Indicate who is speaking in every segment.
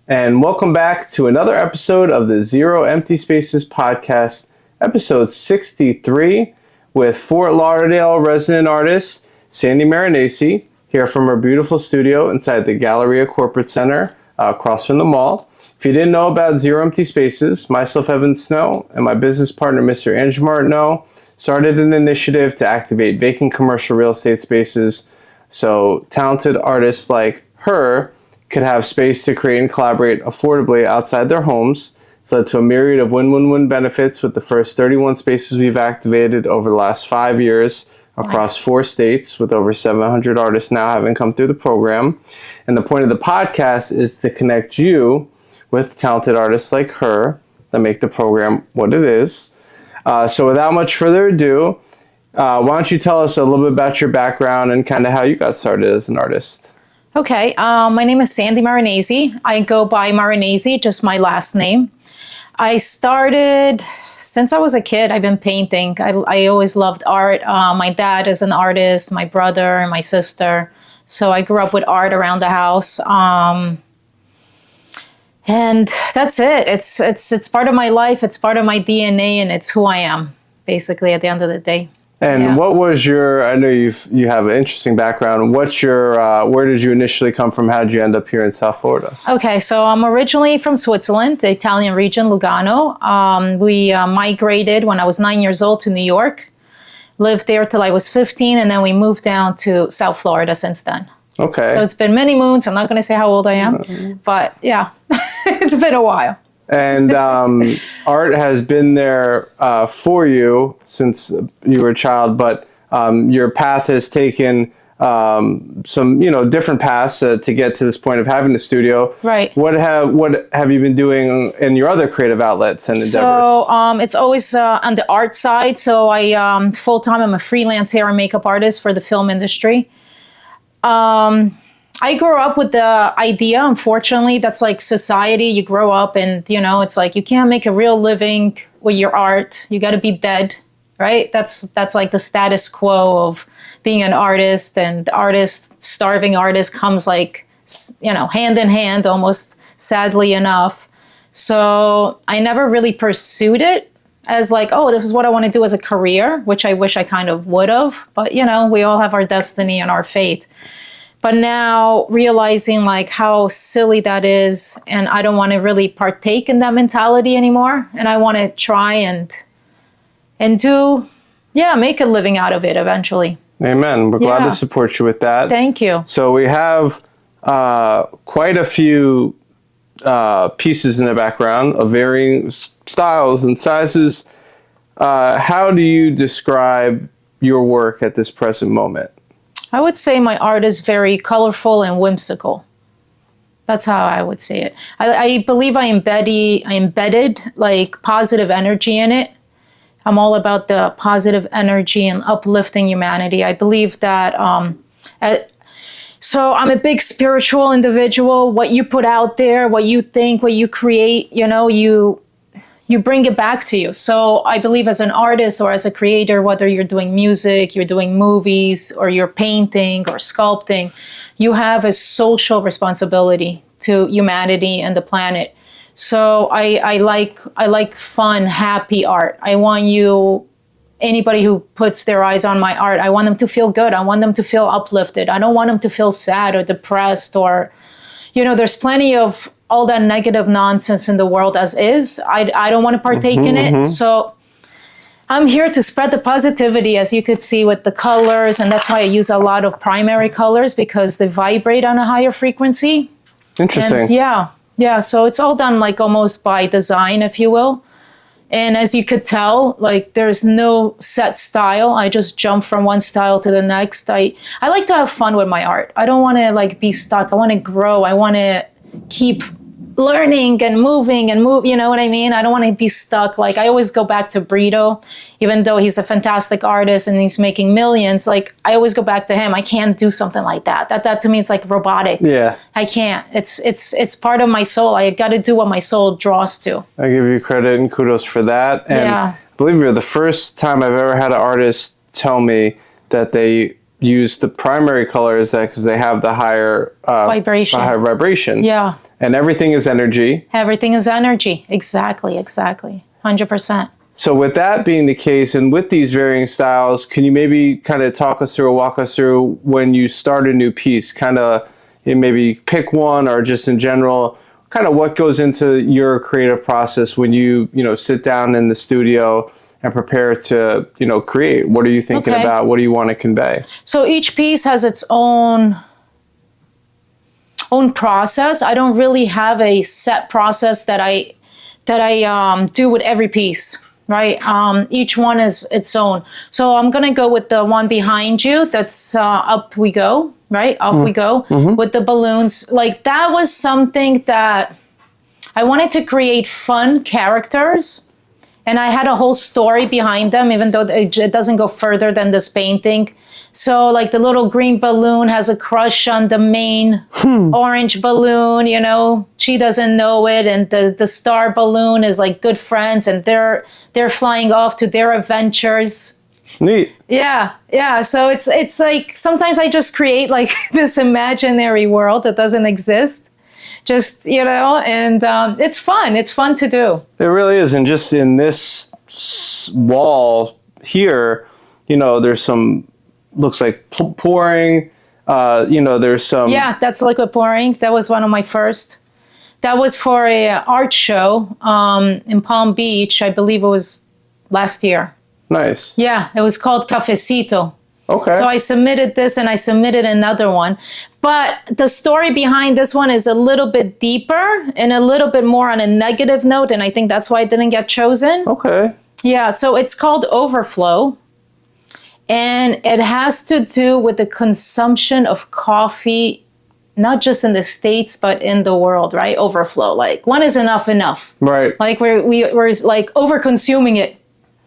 Speaker 1: and welcome back to another episode of the Zero Empty Spaces podcast, episode 63, with Fort Lauderdale resident artist Sandy Maranesi, here from her beautiful studio inside the Galleria Corporate Center across from the mall. If you didn't know about Zero Empty Spaces, myself, Evan Snow, and my business partner, Mr. Andrew Martineau, started an initiative to activate vacant commercial real estate spaces so talented artists like her could have space to create and collaborate affordably outside their homes. It's led to a myriad of win-win-win benefits with the first 31 spaces we've activated over the last 5 years across 4 states, with over 700 artists now having come through the program. And the point of the podcast is to connect you with talented artists like her that make the program what it is. So without much further ado, why don't you tell us a little bit about your background and kind of how you got started as an artist?
Speaker 2: Okay, my name is Sandy Maranesi. I go by Maranesi, just my last name. I started, since I was a kid, I've been painting. I always loved art. My dad is an artist, my brother and my sister. So I grew up with art around the house. And that's it. It's part of my life. It's part of my DNA, and it's who I am, basically, at the end of the day.
Speaker 1: And what was your, I know you have an interesting background. What's your, where did you initially come from? How did you end up here in South Florida?
Speaker 2: Okay, so I'm originally from Switzerland, the Italian region, Lugano. We migrated when I was 9 years old to New York, lived there till I was 15, and then we moved down to South Florida since then.
Speaker 1: Okay.
Speaker 2: So it's been many moons. I'm not going to say how old I am, but yeah, it's been a while.
Speaker 1: And art has been there for you since you were a child, but your path has taken some, different paths to get to this point of having a studio.
Speaker 2: Right.
Speaker 1: What have you been doing in your other creative outlets and endeavors?
Speaker 2: So it's always on the art side. So I full-time, I'm a freelance hair and makeup artist for the film industry. I grew up with the idea, unfortunately, that's like society. You grow up and, it's like you can't make a real living with your art. You got to be dead, right? That's like the status quo of being an artist, and the artist, starving artist comes like, hand in hand, almost, sadly enough. So I never really pursued it as like, oh, this is what I want to do as a career, which I wish I kind of would have. But, we all have our destiny and our fate. But now realizing like how silly that is, and I don't want to really partake in that mentality anymore. And I want to try and do, make a living out of it eventually.
Speaker 1: Amen. We're glad to support you with that.
Speaker 2: Thank you.
Speaker 1: So we have quite a few pieces in the background of varying styles and sizes. How do you describe your work at this present moment?
Speaker 2: I would say my art is very colorful and whimsical. That's how I would say it. I believe I embedded like positive energy in it. I'm all about the positive energy and uplifting humanity. I believe that, so I'm a big spiritual individual. What you put out there, what you think, what you create, you bring it back to you. So I believe as an artist or as a creator, whether you're doing music, you're doing movies, or you're painting or sculpting, you have a social responsibility to humanity and the planet. So I like fun, happy art. I want anybody who puts their eyes on my art, I want them to feel good. I want them to feel uplifted. I don't want them to feel sad or depressed or, there's plenty of all that negative nonsense in the world as is. I don't want to partake in it. So I'm here to spread the positivity, as you could see with the colors. And that's why I use a lot of primary colors, because they vibrate on a higher frequency.
Speaker 1: Interesting.
Speaker 2: And so it's all done like almost by design, if you will. And as you could tell, like there's no set style. I just jump from one style to the next. I like to have fun with my art. I don't want to like be stuck. I want to grow. I want to keep learning and moving and move, you know what I mean? I don't want to be stuck. Like I always go back to Brito, even though he's a fantastic artist and he's making millions. Like I always go back to him. I can't do something like that. That to me is like robotic.
Speaker 1: Yeah.
Speaker 2: I can't. It's part of my soul. I got to do what my soul draws to.
Speaker 1: I give you credit and kudos for that. And I believe you're the first time I've ever had an artist tell me that they use the primary color is that because they have the higher
Speaker 2: Vibration.
Speaker 1: higher vibration.
Speaker 2: Yeah.
Speaker 1: And everything is energy.
Speaker 2: Everything is energy. Exactly. 100%.
Speaker 1: So with that being the case, and with these varying styles, can you maybe kind of talk us through or walk us through when you start a new piece, kind of maybe pick one or just in general, kind of what goes into your creative process when you sit down in the studio and prepare to, create? What are you thinking about? What do you want to convey?
Speaker 2: So each piece has its own process. I don't really have a set process that I do with every piece. Right. Each one is its own. So I'm going to go with the one behind you. That's Up We Go. Right. Off we go with the balloons. Like that was something that I wanted to create fun characters. And I had a whole story behind them, even though it doesn't go further than this painting. So like the little green balloon has a crush on the main orange balloon, she doesn't know it. And the star balloon is like good friends and they're flying off to their adventures.
Speaker 1: Neat.
Speaker 2: Yeah. So it's like sometimes I just create like this imaginary world that doesn't exist. Just, and it's fun. It's fun to do.
Speaker 1: It really is. And just in this wall here, there's some, looks like pouring, there's some.
Speaker 2: Yeah, that's liquid pouring. That was one of my first. That was for a art show in Palm Beach. I believe it was last year.
Speaker 1: Nice.
Speaker 2: Yeah, it was called Cafecito.
Speaker 1: Okay.
Speaker 2: So I submitted this and I submitted another one. But the story behind this one is a little bit deeper and a little bit more on a negative note. And I think that's why it didn't get chosen.
Speaker 1: Okay.
Speaker 2: Yeah, so it's called Overflow. And it has to do with the consumption of coffee, not just in the States, but in the world, right? Overflow. Like, when is enough?
Speaker 1: Right.
Speaker 2: Like, we're like over-consuming it.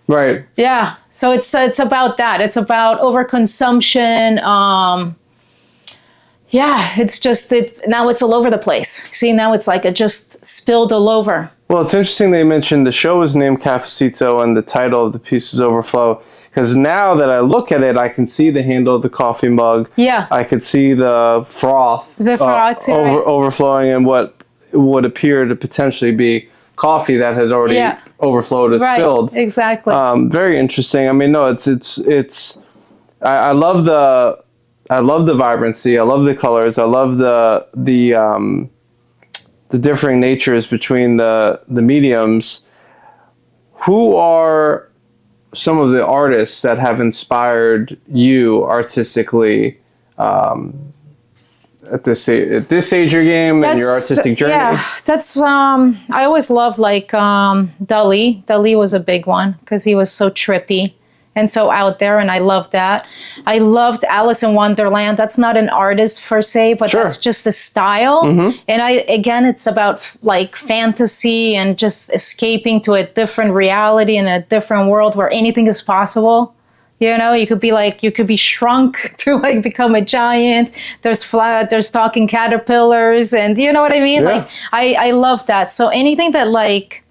Speaker 1: Right.
Speaker 2: Yeah. So it's about that. It's about overconsumption. Now it's all over the place. See, now it's like it just spilled all over.
Speaker 1: Well, it's interesting they mentioned the show is named Cafecito and the title of the piece is Overflow, because now that I look at it, I can see the handle of the coffee mug.
Speaker 2: Yeah.
Speaker 1: I could see the froth,
Speaker 2: right.
Speaker 1: overflowing in what would appear to potentially be coffee that had already overflowed or spilled.
Speaker 2: Exactly.
Speaker 1: Very interesting. I mean, no, I love the vibrancy. I love the colors. I love the differing natures between the mediums. Who are some of the artists that have inspired you artistically at this stage of your game and your artistic journey?
Speaker 2: Yeah, that's I always loved like Dali. Dali was a big one because he was so trippy and so out there, and I loved that. I loved Alice in Wonderland. That's not an artist per se, but that's just a style. And it's about like fantasy and just escaping to a different reality and a different world where anything is possible. You could be shrunk to like become a giant. There's talking caterpillars, and you know what I mean?
Speaker 1: Yeah.
Speaker 2: Like I love that. So anything that like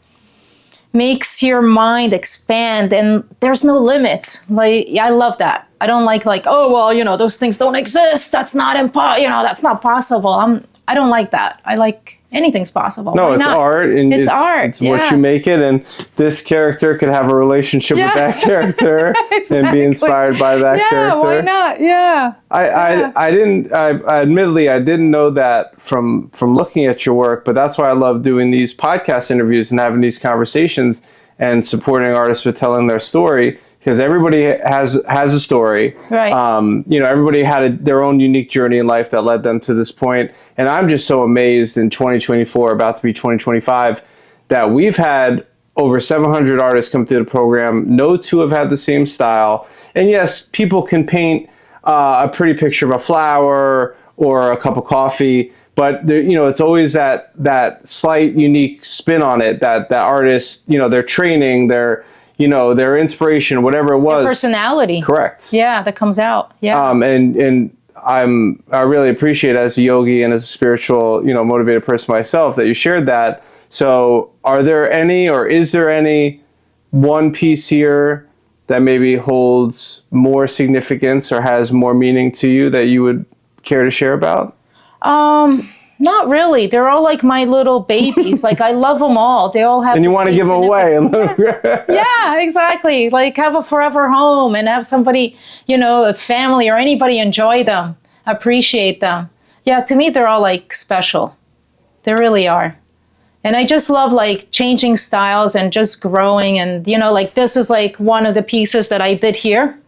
Speaker 2: makes your mind expand and there's no limits. Like I love that. I don't like oh well, those things don't exist. That's not that's not possible. I don't like that. I like anything's possible.
Speaker 1: No, it's art, and
Speaker 2: it's art.
Speaker 1: It's what you make it, and this character could have a relationship with that character and be inspired by that character.
Speaker 2: Yeah, why not? Yeah.
Speaker 1: Admittedly, I didn't know that from looking at your work, but that's why I love doing these podcast interviews and having these conversations and supporting artists with telling their story. Because everybody has a story,
Speaker 2: right?
Speaker 1: Everybody had their own unique journey in life that led them to this point. And I'm just so amazed in 2024, about to be 2025, that we've had over 700 artists come through the program. No two have had the same style. And yes, people can paint a pretty picture of a flower or a cup of coffee, but it's always that slight unique spin on it. That artist, their training, their inspiration, whatever it was.
Speaker 2: Your personality.
Speaker 1: Correct.
Speaker 2: Yeah, that comes out. Yeah.
Speaker 1: And I really appreciate as a yogi and as a spiritual, motivated person myself that you shared that. So is there any one piece here that maybe holds more significance or has more meaning to you that you would care to share about?
Speaker 2: Not really. They're all like my little babies. Like I love them all. They all have.
Speaker 1: And you want to give them away.
Speaker 2: Yeah, exactly. Like have a forever home and have somebody, a family or anybody enjoy them, appreciate them. Yeah, to me, they're all like special. They really are. And I just love like changing styles and just growing. And, like this is like one of the pieces that I did here,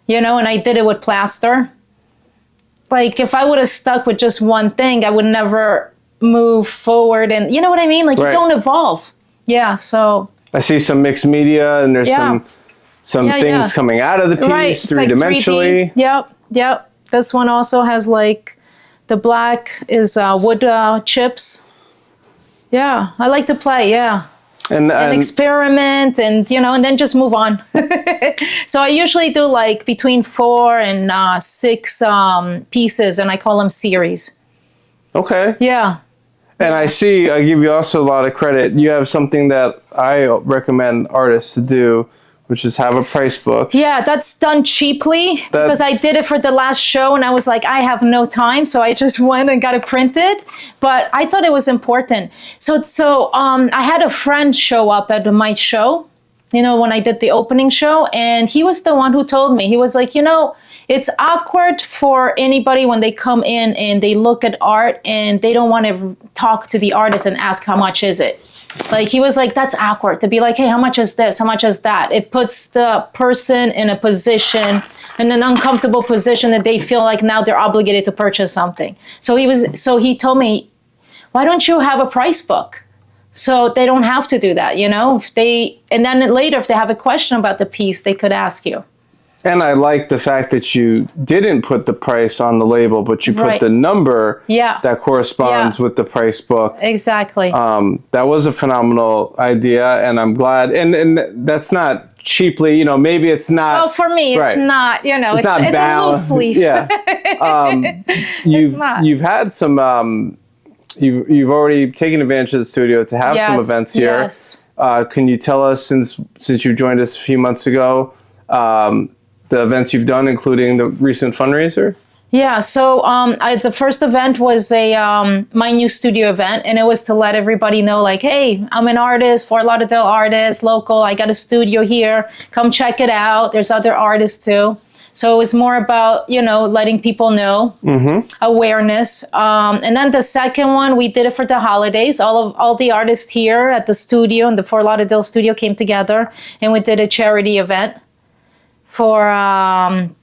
Speaker 2: and I did it with plaster. Like if I would have stuck with just one thing, I would never move forward. And you know what I mean? Like you don't evolve. Yeah. So
Speaker 1: I see some mixed media and there's some things coming out of the piece three-dimensionally.
Speaker 2: Like Yep. This one also has like the black is wood chips. Yeah. I like to play. Yeah. And experiment and, and then just move on. So I usually do like between 4 and 6 pieces and I call them series. Okay. Yeah.
Speaker 1: And I give you also a lot of credit. You have something that I recommend artists to do, which is have a price book.
Speaker 2: Yeah, that's done cheaply because I did it for the last show and I was like, I have no time. So I just went and got it printed, but I thought it was important. So I had a friend show up at my show, when I did the opening show, and he was the one who told me, he was like, it's awkward for anybody when they come in and they look at art and they don't want to talk to the artist and ask how much is it. Like he was like, that's awkward to be like, hey, how much is this? How much is that? It puts the person in in an uncomfortable position that they feel like now they're obligated to purchase something. So he told me, why don't you have a price book? So they don't have to do that, and then later, if they have a question about the piece, they could ask you.
Speaker 1: And I like the fact that you didn't put the price on the label, but you put the number that corresponds with the price book.
Speaker 2: Exactly.
Speaker 1: That was a phenomenal idea, and I'm glad. And that's not cheaply, maybe it's not.
Speaker 2: Well, for me, it's not. It's a loose leaf.
Speaker 1: Yeah. You've had some. You've already taken advantage of the studio to have some events here. Yes. Can you tell us, since you joined us a few months ago, the events you've done, including the recent fundraiser?
Speaker 2: Yeah, so the first event was my new studio event, and it was to let everybody know, like, hey, I'm an artist, Fort Lauderdale artist, local, I got a studio here, come check it out. There's other artists too. So it was more about, letting people know, awareness. And then the second one, we did it for the holidays. All the artists here at the studio, in the Fort Lauderdale studio, came together, and we did a charity event for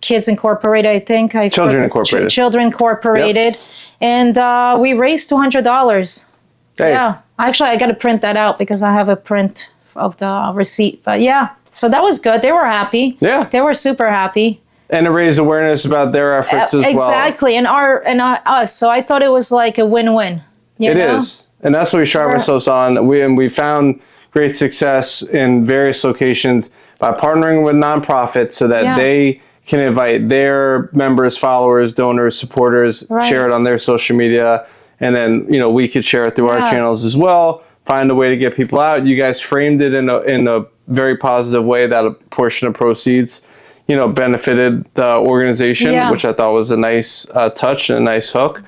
Speaker 2: Kids Incorporated, I think.
Speaker 1: Children Incorporated.
Speaker 2: Children Incorporated. Yep. And we raised $200. Hey. Yeah. Actually, I got to print that out because I have a print of the receipt. But yeah, so that was good. They were happy. Yeah. They were super happy.
Speaker 1: And to raise awareness about their efforts as well.
Speaker 2: Exactly. And us. So I thought it was like a win-win.
Speaker 1: It is. And that's what we strive ourselves on. We found great success in various locations by partnering with nonprofits so that they can invite their members, followers, donors, supporters, share it on their social media, and then we could share it through our channels as well. Find a way to get people out. You guys framed it in a very positive way that a portion of proceeds, benefited the organization, which I thought was a nice touch and a nice hook.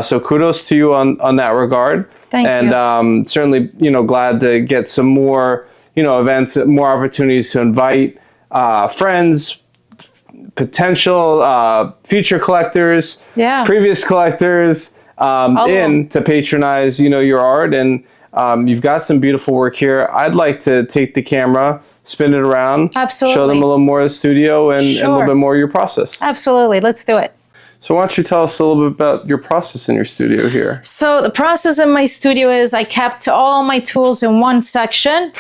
Speaker 1: So kudos to you on that regard.
Speaker 2: Thank you.
Speaker 1: And certainly, glad to get some more, events, more opportunities to invite friends, potential future collectors, previous collectors in to patronize, your art. And you've got some beautiful work here. I'd like to take the camera, spin it around,
Speaker 2: absolutely,
Speaker 1: show them a little more of the studio and a little bit more of your process.
Speaker 2: Absolutely. Let's do it.
Speaker 1: So why don't you tell us a little bit about your process in your studio here?
Speaker 2: So the process in my studio is I kept all my tools in one section.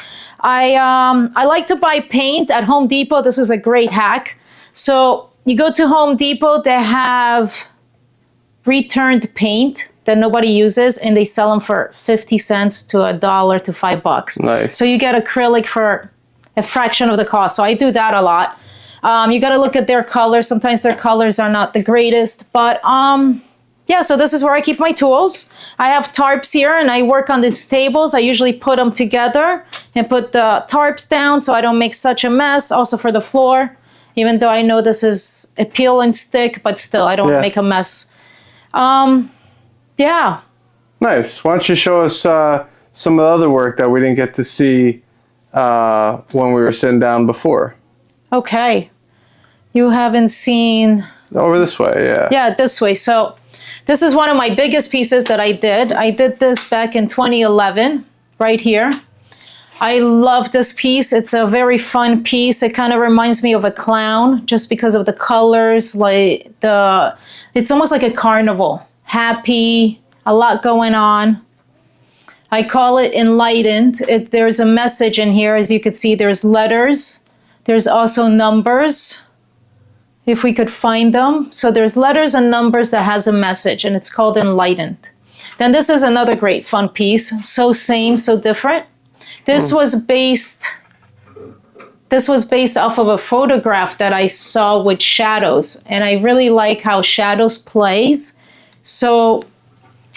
Speaker 2: I like to buy paint at Home Depot. This is a great hack. So you go to Home Depot, they have returned paint that nobody uses, and they sell them for 50 cents to $1 to $5.
Speaker 1: Nice.
Speaker 2: So you get acrylic for a fraction of the cost. So I do that a lot. You got to look at their colors. Sometimes their colors are not the greatest, but yeah, yeah, so this is where I keep my tools. I have tarps here and I work on these tables. I usually put them together and put the tarps down so I don't make such a mess. Also for the floor, even though I know this is a peel and stick, but still I don't make a mess. Yeah.
Speaker 1: Nice. Why don't you show us some of the other work that we didn't get to see when we were sitting down before?
Speaker 2: Okay. You haven't seen...
Speaker 1: Over this way, yeah.
Speaker 2: Yeah, this way. So this is one of my biggest pieces that I did. I did this back in 2011, right here. I love this piece. It's a very fun piece. It kind of reminds me of a clown just because of the colors. It's almost like a carnival. Happy, a lot going on. I call it enlightened. There's a message in here. As you can see, there's letters. There's also numbers, if we could find them. So there's letters and numbers that has a message, and it's called enlightened. Then this is another great fun piece. So same, so different. This was based off of a photograph that I saw with shadows, and I really like how shadows plays. So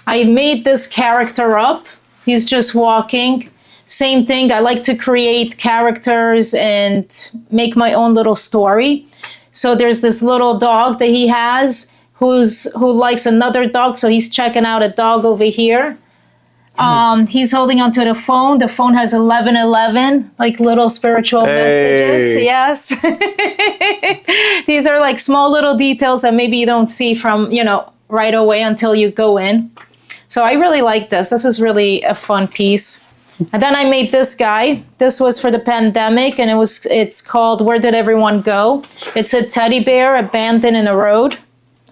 Speaker 2: I made this character up. He's just walking. Same thing, I like to create characters and make my own little story. So there's this little dog that he has who likes another dog, so he's checking out a dog over here. He's holding onto the phone. The phone has 1111, like little spiritual messages. Yes. These are like small little details that maybe you don't see from, right away until you go in. So I really like this. This is really a fun piece. And then I made this guy. This was for the pandemic, and it's called Where Did Everyone Go? It's a teddy bear abandoned in a road,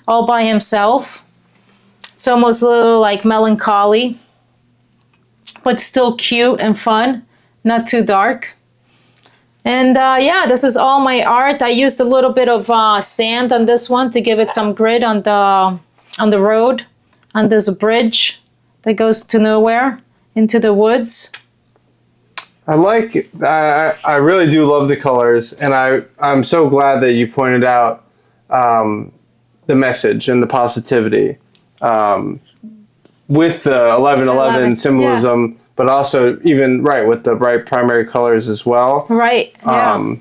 Speaker 2: all by himself. It's almost a little like melancholy, but still cute and fun, not too dark. And yeah, this is all my art. I used a little bit of sand on this one to give it some grit on the road, on this bridge that goes to nowhere, into the woods.
Speaker 1: I really do love the colors, and I'm so glad that you pointed out the message and the positivity with the 1111 symbolism, but also even with the bright primary colors as well.
Speaker 2: Right. Yeah.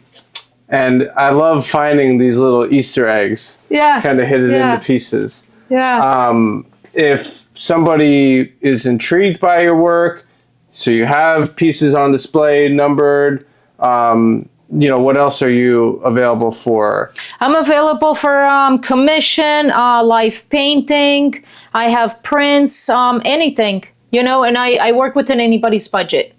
Speaker 1: And I love finding these little Easter eggs.
Speaker 2: Yes.
Speaker 1: Kind of hidden into pieces.
Speaker 2: Yeah.
Speaker 1: If somebody is intrigued by your work, so you have pieces on display, numbered, what else are you available for?
Speaker 2: I'm available for commission, live painting. I have prints, anything, and I work within anybody's budget.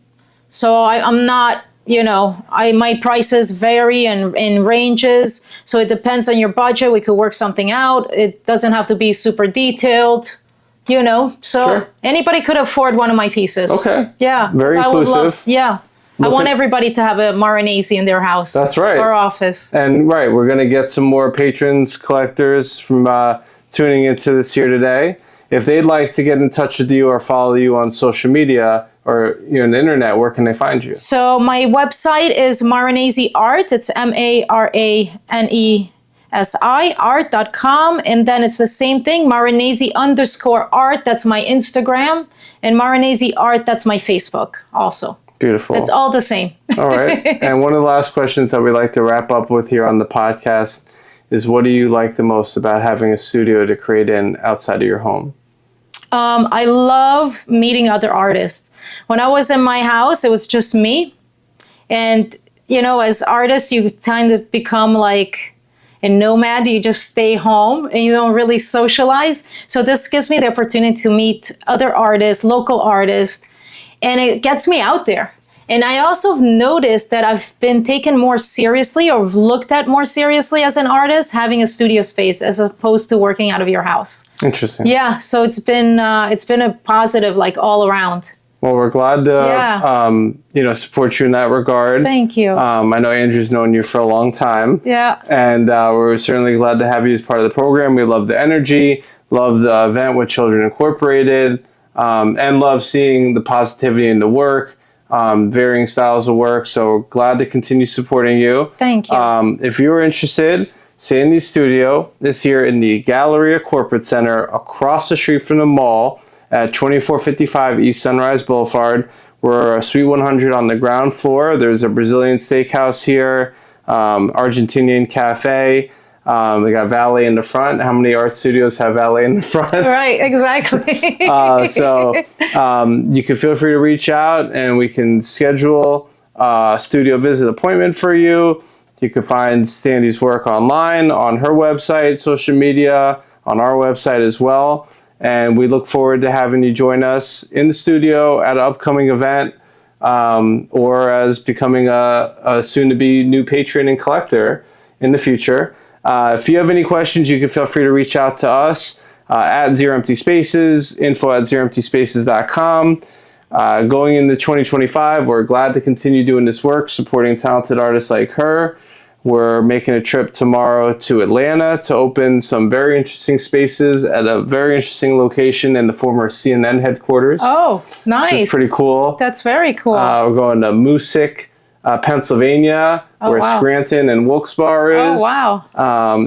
Speaker 2: So I'm not, my prices vary in ranges. So it depends on your budget. We could work something out. It doesn't have to be super detailed. So sure. Anybody could afford one of my pieces. Okay. Yeah.
Speaker 1: Very inclusive.
Speaker 2: I want everybody to have a Maranesi in their house.
Speaker 1: That's right.
Speaker 2: Or office.
Speaker 1: And we're going to get some more patrons, collectors from tuning into this here today. If they'd like to get in touch with you or follow you on social media or on the internet, where can they find you? So
Speaker 2: my website is Maranesi Art. It's MARANESI art.com, and then it's the same thing, Maranesi_art, that's my Instagram, and Maranesi Art, that's my Facebook also. Beautiful. It's all the same. All right. And one of the last questions that we like to wrap up with here on the podcast is, what do you like the most about having a studio to create in outside of your home? I love meeting other artists. When I was in my house, it was just me. And, as artists, you kind of become like a nomad. You just stay home and you don't really socialize. So this gives me the opportunity to meet other artists, local artists, and it gets me out there. And I also noticed that I've been taken more seriously or looked at more seriously as an artist having a studio space as opposed to working out of your house. Interesting. Yeah, so it's been a positive, like, all around. Well, we're glad to support you in that regard. Thank you. I know Andrew's known you for a long time. Yeah. And we're certainly glad to have you as part of the program. We love the energy, love the event with Children Incorporated, and love seeing the positivity in the work. Varying styles of work. So glad to continue supporting you. Thank you. If you're interested,
Speaker 1: Sandy's studio is here in the Galleria Corporate Center across the street from the mall at 2455 East Sunrise Boulevard. We're Suite 100 on the ground floor. There's a Brazilian steakhouse here, Argentinian cafe. We got valet in the front. How many art studios have valet in the front?
Speaker 2: Right, exactly.
Speaker 1: So you can feel free to reach out and we can schedule a studio visit appointment for you. You can find Sandy's work online, on her website, social media, on our website as well. And we look forward to having you join us in the studio at an upcoming event or as becoming a soon-to-be new patron and collector in the future. If you have any questions, you can feel free to reach out to us at Zero Empty Spaces, info@zeroemptyspaces.com. Going into 2025, we're glad to continue doing this work, supporting talented artists like her. We're making a trip tomorrow to Atlanta to open some very interesting spaces at a very interesting location in the former CNN headquarters.
Speaker 2: Oh, nice.
Speaker 1: Which is pretty cool.
Speaker 2: That's very cool.
Speaker 1: We're going to Moosic, Pennsylvania, where
Speaker 2: wow.
Speaker 1: Scranton and Wilkes-Barre is.
Speaker 2: Oh, wow.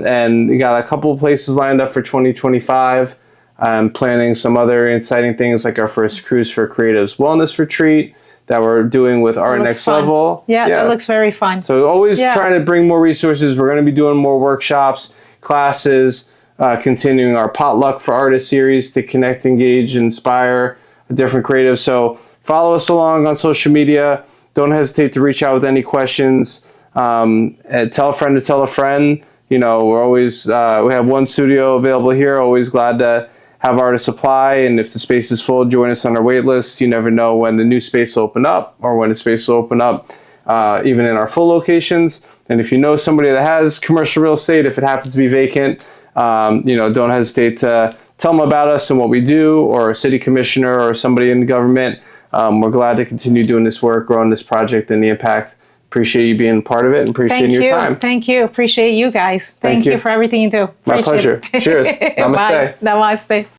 Speaker 1: And we got a couple of places lined up for 2025. I'm planning some other exciting things like our first Cruise for Creatives Wellness Retreat that we're doing with Art Next
Speaker 2: fun.
Speaker 1: Level.
Speaker 2: Yeah, that looks very fun.
Speaker 1: So always trying to bring more resources. We're going to be doing more workshops, classes, continuing our Potluck for Artists series to connect, engage, inspire different creatives. So follow us along on social media. Don't hesitate to reach out with any questions. And tell a friend to tell a friend. You know, we're always, we have one studio available here. Always glad to have artists apply, and if the space is full, join us on our wait list. You never know when the new space will open up or when the space will open up, even in our full locations. And if you know somebody that has commercial real estate, if it happens to be vacant, don't hesitate to tell them about us and what we do, or a city commissioner or somebody in the government. We're glad to continue doing this work, growing this project and the impact. Appreciate you being part of it and appreciate your time.
Speaker 2: Thank you. Appreciate you guys. Thank you for everything you do.
Speaker 1: My pleasure. Cheers. Namaste.
Speaker 2: Bye. Namaste.